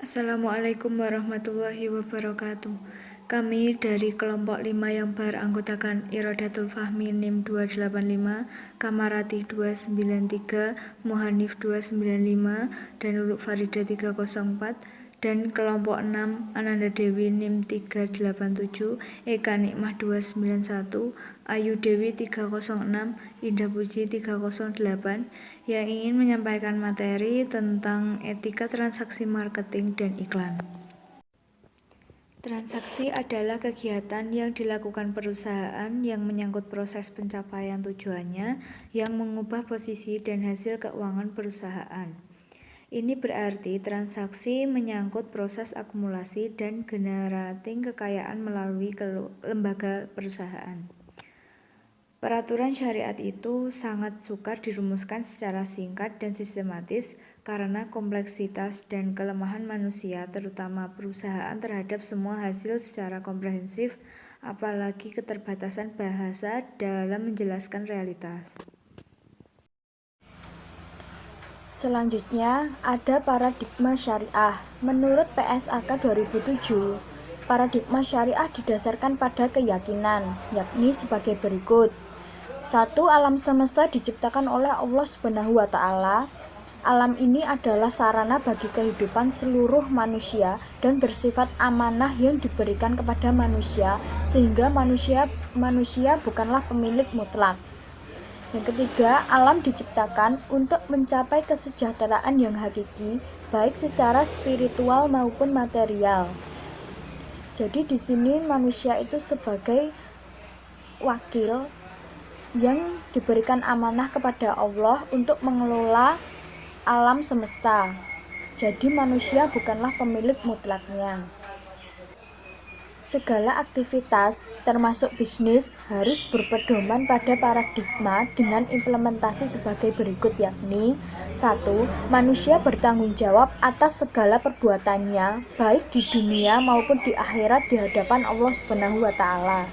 Assalamualaikum warahmatullahi wabarakatuh. Kami dari kelompok 5 yang beranggotakan Irodatul Fahmi NIM 285, Kamarati 293, Muhanif 295, dan Luluk Farida 304, dan kelompok 6 Ananda Dewi NIM 387, Eka Nikmah 291, Ayu Dewi 306, Indah Puji 308 yang ingin menyampaikan materi tentang etika transaksi marketing dan iklan. Transaksi adalah kegiatan yang dilakukan perusahaan yang menyangkut proses pencapaian tujuannya yang mengubah posisi dan hasil keuangan perusahaan. Ini berarti transaksi menyangkut proses akumulasi dan generating kekayaan melalui lembaga perusahaan. Peraturan syariat itu sangat sukar dirumuskan secara singkat dan sistematis karena kompleksitas dan kelemahan manusia, terutama perusahaan, terhadap semua hasil secara komprehensif, apalagi keterbatasan bahasa dalam menjelaskan realitas. Selanjutnya, ada paradigma syariah. Menurut PSAK 2007, paradigma syariah didasarkan pada keyakinan, yakni sebagai berikut. 1. Alam semesta diciptakan oleh Allah Subhanahu wa Ta'ala. Alam ini adalah sarana bagi kehidupan seluruh manusia dan bersifat amanah yang diberikan kepada manusia, sehingga manusia bukanlah pemilik mutlak. Yang ketiga, alam diciptakan untuk mencapai kesejahteraan yang hakiki, baik secara spiritual maupun material. Jadi di sini manusia itu sebagai wakil yang diberikan amanah kepada Allah untuk mengelola alam semesta. Jadi manusia bukanlah pemilik mutlaknya. Segala aktivitas, termasuk bisnis, harus berpedoman pada paradigma dengan implementasi sebagai berikut, yakni 1. Manusia bertanggung jawab atas segala perbuatannya, baik di dunia maupun di akhirat di hadapan Allah Subhanahu wa Ta'ala.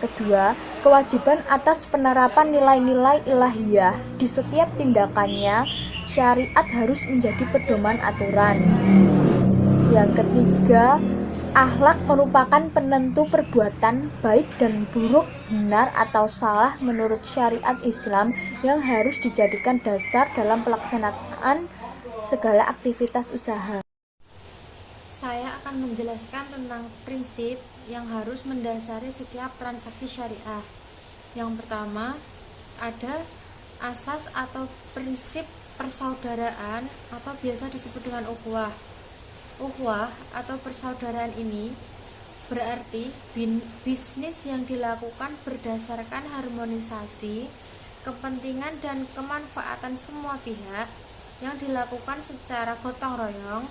Kedua, kewajiban atas penerapan nilai-nilai ilahiyah di setiap tindakannya, syariat harus menjadi pedoman aturan. Yang ketiga, akhlak merupakan penentu perbuatan baik dan buruk, benar atau salah menurut syariat Islam yang harus dijadikan dasar dalam pelaksanaan segala aktivitas usaha. Saya akan menjelaskan tentang prinsip yang harus mendasari setiap transaksi syariah. Yang pertama, ada asas atau prinsip persaudaraan atau biasa disebut dengan ukhuwah. Ukhuwah atau persaudaraan ini berarti bisnis yang dilakukan berdasarkan harmonisasi, kepentingan dan kemanfaatan semua pihak yang dilakukan secara gotong royong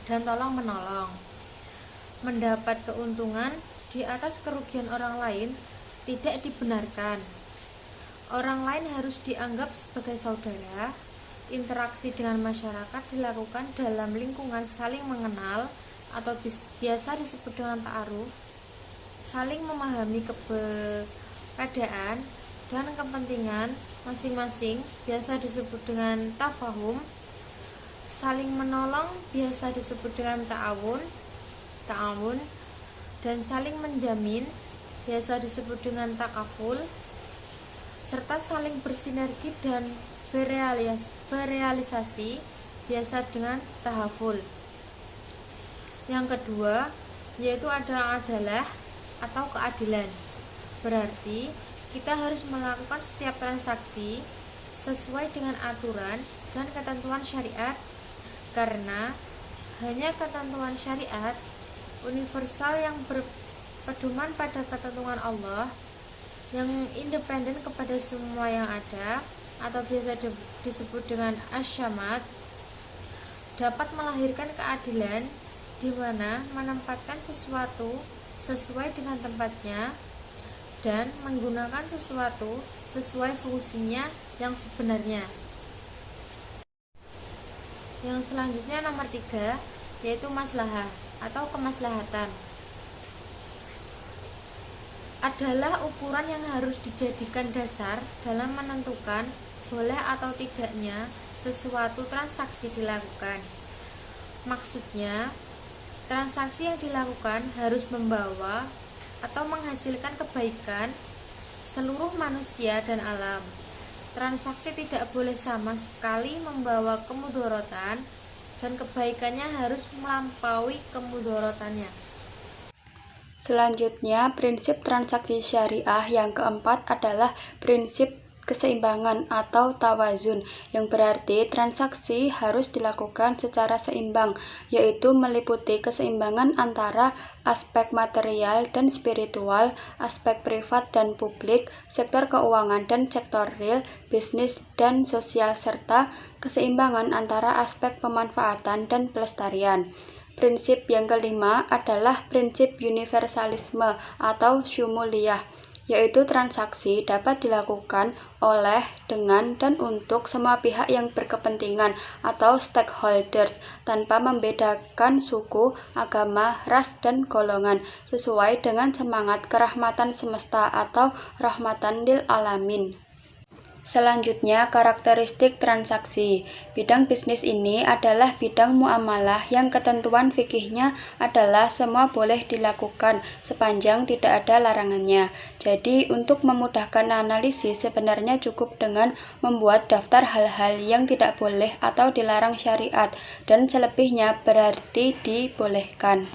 dan tolong-menolong. Mendapat keuntungan di atas kerugian orang lain tidak dibenarkan. Orang lain harus dianggap sebagai saudara. Interaksi dengan masyarakat dilakukan dalam lingkungan saling mengenal atau biasa disebut dengan ta'aruf, saling memahami keadaan dan kepentingan masing-masing biasa disebut dengan tafahum, saling menolong biasa disebut dengan ta'awun, dan saling menjamin biasa disebut dengan takaful, serta saling bersinergi dan berealisasi biasa dengan tahaful. Yang kedua, yaitu ada adalah atau keadilan. Berarti kita harus melakukan setiap transaksi sesuai dengan aturan dan ketentuan syariat, karena hanya ketentuan syariat universal yang berpedoman pada ketentuan Allah yang independen kepada semua yang ada atau biasa disebut dengan asyamat, dapat melahirkan keadilan di mana menempatkan sesuatu sesuai dengan tempatnya dan menggunakan sesuatu sesuai fungsinya yang sebenarnya. Yang selanjutnya nomor 3, yaitu maslahah atau kemaslahatan. Adalah ukuran yang harus dijadikan dasar dalam menentukan boleh atau tidaknya sesuatu transaksi dilakukan. Maksudnya, transaksi yang dilakukan harus membawa atau menghasilkan kebaikan seluruh manusia dan alam. Transaksi tidak boleh sama sekali membawa kemudorotan dan kebaikannya harus melampaui kemudorotannya. Selanjutnya, prinsip transaksi syariah yang keempat adalah prinsip keseimbangan atau tawazun, yang berarti transaksi harus dilakukan secara seimbang, yaitu meliputi keseimbangan antara aspek material dan spiritual, aspek privat dan publik, sektor keuangan dan sektor real, bisnis dan sosial, serta keseimbangan antara aspek pemanfaatan dan pelestarian. Prinsip yang kelima adalah prinsip universalisme atau syumuliyah, yaitu transaksi dapat dilakukan oleh, dengan, dan untuk semua pihak yang berkepentingan atau stakeholders tanpa membedakan suku, agama, ras, dan golongan, sesuai dengan semangat kerahmatan semesta atau rahmatan lil alamin. Selanjutnya, karakteristik transaksi. Bidang bisnis ini adalah bidang muamalah yang ketentuan fikihnya adalah semua boleh dilakukan sepanjang tidak ada larangannya. Jadi, untuk memudahkan analisis sebenarnya cukup dengan membuat daftar hal-hal yang tidak boleh atau dilarang syariat, dan selebihnya berarti dibolehkan.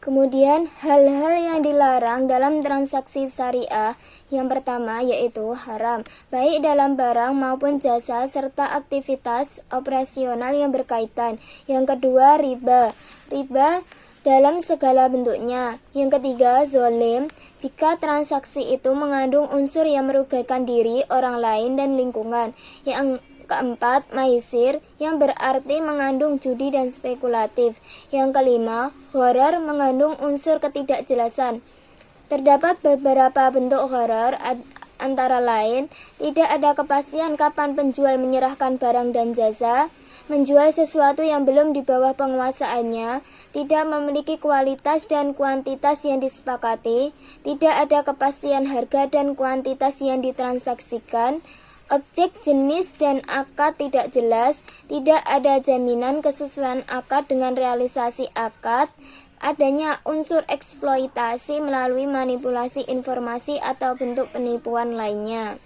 Kemudian, hal-hal yang dilarang dalam transaksi syariah yang pertama yaitu haram, baik dalam barang maupun jasa serta aktivitas operasional yang berkaitan. Yang kedua, riba dalam segala bentuknya. Yang ketiga, zolim, jika transaksi itu mengandung unsur yang merugikan diri, orang lain, dan lingkungan. Yang keempat, maisir, yang berarti mengandung judi dan spekulatif. Yang kelima, gharar, mengandung unsur ketidakjelasan. Terdapat beberapa bentuk gharar, antara lain, tidak ada kepastian kapan penjual menyerahkan barang dan jasa, menjual sesuatu yang belum di bawah penguasaannya, tidak memiliki kualitas dan kuantitas yang disepakati, tidak ada kepastian harga dan kuantitas yang ditransaksikan, objek, jenis, dan akad tidak jelas, tidak ada jaminan kesesuaian akad dengan realisasi akad, adanya unsur eksploitasi melalui manipulasi informasi atau bentuk penipuan lainnya.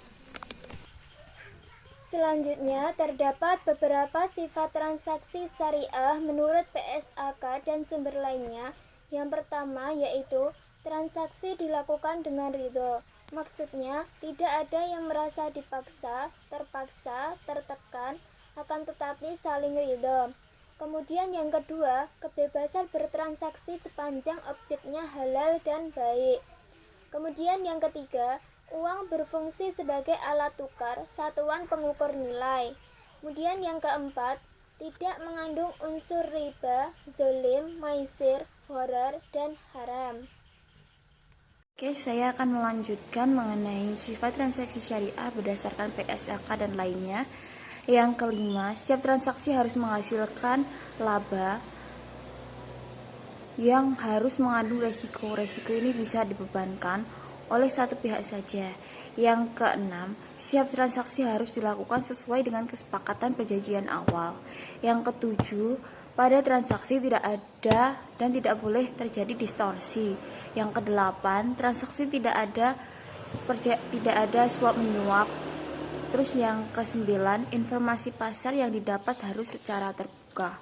Selanjutnya, terdapat beberapa sifat transaksi syariah menurut PSAK dan sumber lainnya. Yang pertama yaitu transaksi dilakukan dengan ridho. Maksudnya, tidak ada yang merasa dipaksa, terpaksa, tertekan, akan tetapi saling ridho. Kemudian yang kedua, kebebasan bertransaksi sepanjang objeknya halal dan baik. Kemudian yang ketiga, uang berfungsi sebagai alat tukar, satuan pengukur nilai. Kemudian yang keempat, tidak mengandung unsur riba, zolim, maisir, gharar, dan haram. Oke, saya akan melanjutkan mengenai sifat transaksi syariah berdasarkan PSAK dan lainnya. Yang kelima, setiap transaksi harus menghasilkan laba yang harus mengandung resiko. Resiko ini bisa dibebankan oleh satu pihak saja. Yang keenam, setiap transaksi harus dilakukan sesuai dengan kesepakatan perjanjian awal. Yang ketujuh, pada transaksi tidak ada dan tidak boleh terjadi distorsi. Yang kedelapan, transaksi tidak ada suap menyuap. Terus yang kesembilan, informasi pasar yang didapat harus secara terbuka.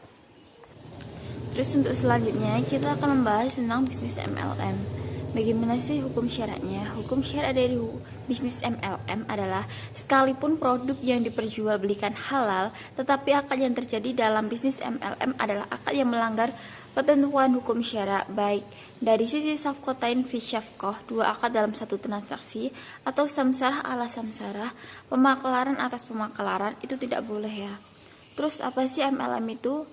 Terus untuk selanjutnya kita akan membahas tentang bisnis MLM. Bagaimana sih hukum syaratnya? Hukum syarat dari bisnis MLM adalah sekalipun produk yang diperjualbelikan halal, tetapi akad yang terjadi dalam bisnis MLM adalah akad yang melanggar ketentuan hukum syarak, baik dari sisi safkotain fi syafkoh, dua akad dalam satu transaksi, atau samsarah ala samsarah, pemaklaran atas pemaklaran, itu tidak boleh ya. Terus apa sih MLM itu?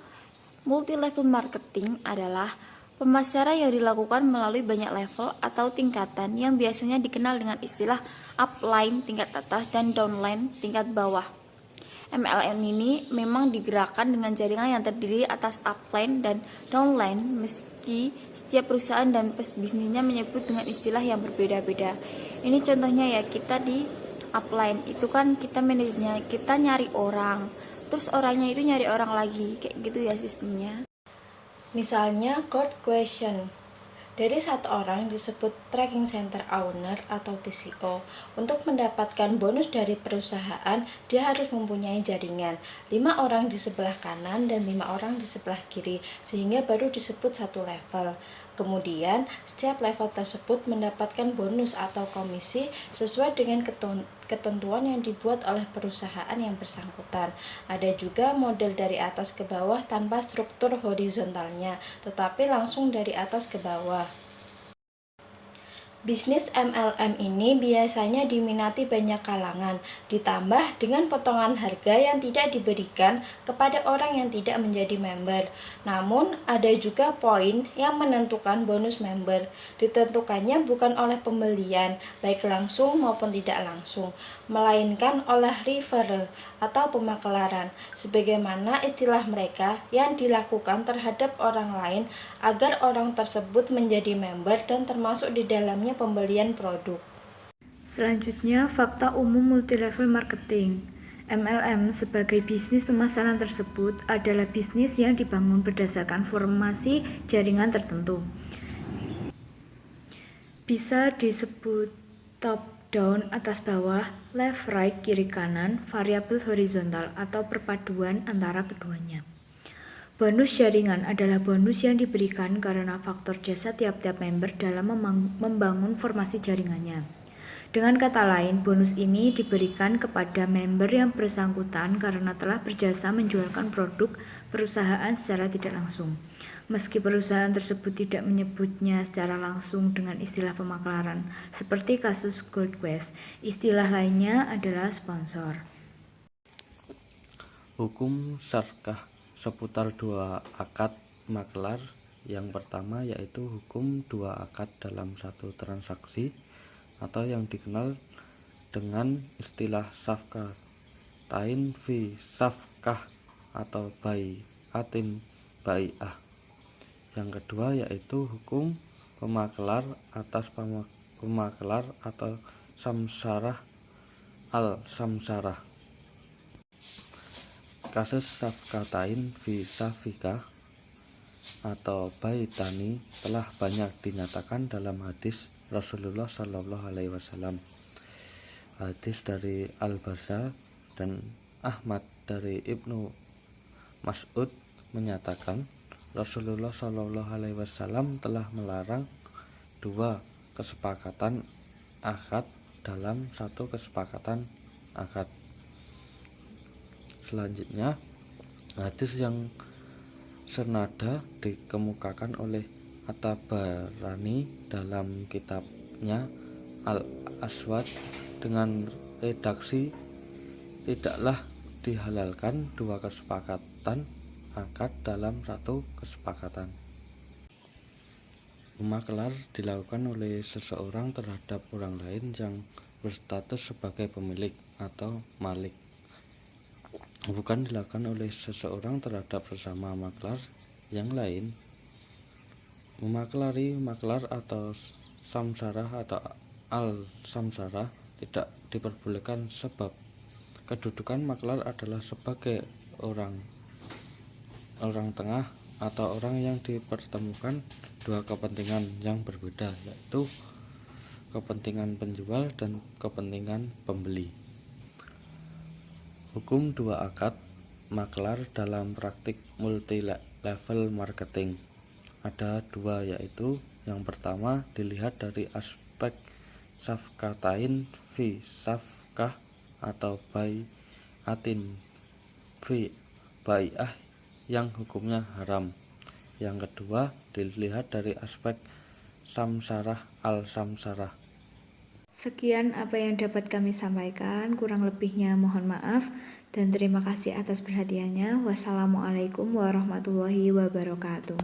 Multi level marketing adalah pemasaran yang dilakukan melalui banyak level atau tingkatan yang biasanya dikenal dengan istilah upline tingkat atas dan downline tingkat bawah. MLM ini memang digerakkan dengan jaringan yang terdiri atas upline dan downline, meski setiap perusahaan dan bisnisnya menyebut dengan istilah yang berbeda-beda. Ini contohnya ya, kita di upline itu kan kita manajernya, kita nyari orang. terus orangnya itu nyari orang lagi, kayak gitu ya sistemnya. Misalnya code question. Dari satu orang disebut tracking center owner atau TCO. Untuk mendapatkan bonus dari perusahaan, dia harus mempunyai jaringan 5 orang di sebelah kanan dan 5 orang di sebelah kiri, sehingga baru disebut satu level. Kemudian, setiap level tersebut mendapatkan bonus atau komisi sesuai dengan ketentuan yang dibuat oleh perusahaan yang bersangkutan. Ada juga model dari atas ke bawah tanpa struktur horizontalnya, tetapi langsung dari atas ke bawah. Bisnis MLM ini biasanya diminati banyak kalangan, ditambah dengan potongan harga yang tidak diberikan kepada orang yang tidak menjadi member. Namun, ada juga poin yang menentukan bonus member. Ditentukannya bukan oleh pembelian, baik langsung maupun tidak langsung, melainkan oleh referral atau pemakelaran, sebagaimana istilah mereka yang dilakukan terhadap orang lain agar orang tersebut menjadi member dan termasuk di dalamnya pembelian produk. Selanjutnya, fakta umum multilevel marketing. MLM sebagai bisnis pemasaran tersebut adalah bisnis yang dibangun berdasarkan formasi jaringan tertentu. Bisa disebut top down atas bawah, left right kiri kanan, variabel horizontal atau perpaduan antara keduanya. Bonus jaringan adalah bonus yang diberikan karena faktor jasa tiap-tiap member dalam membangun formasi jaringannya. Dengan kata lain, bonus ini diberikan kepada member yang bersangkutan karena telah berjasa menjualkan produk perusahaan secara tidak langsung. Meski perusahaan tersebut tidak menyebutnya secara langsung dengan istilah pemakelaran, seperti kasus Gold Quest, istilah lainnya adalah sponsor. Hukum syar'ah seputar dua akad maklar. Yang pertama yaitu hukum dua akad dalam satu transaksi atau yang dikenal dengan istilah safqatain fi safqah atau bai'atin bai'ah. Yang kedua yaitu hukum pemaklar atas pemaklar atau samsarah al-samsarah. Kasus safqatain fi safika atau baitani telah banyak dinyatakan dalam hadis Rasulullah Shallallahu Alaihi Wasallam. Hadis dari Al-Barza dan Ahmad dari Ibnu Mas'ud menyatakan Rasulullah Shallallahu Alaihi Wasallam telah melarang dua kesepakatan akad dalam satu kesepakatan akad. Selanjutnya, hadis yang senada dikemukakan oleh At-Tabarani dalam kitabnya Al-Aswad dengan redaksi tidaklah dihalalkan dua kesepakatan akad dalam satu kesepakatan. Pemaklar dilakukan oleh seseorang terhadap orang lain yang berstatus sebagai pemilik atau malik, bukan dilakukan oleh seseorang terhadap sesama maklar yang lain. Memaklari maklar atau samsarah atau al-samsarah tidak diperbolehkan sebab kedudukan maklar adalah sebagai orang tengah atau orang yang dipertemukan dua kepentingan yang berbeda, yaitu kepentingan penjual dan kepentingan pembeli. Hukum dua akad maklar dalam praktik multi-level marketing ada dua, yaitu yang pertama dilihat dari aspek safqatain fi safqah atau bai'atin fi bai'ah yang hukumnya haram. Yang kedua dilihat dari aspek samsarah al-samsarah. Sekian apa yang dapat kami sampaikan, kurang lebihnya mohon maaf dan terima kasih atas perhatiannya. Wassalamualaikum warahmatullahi wabarakatuh.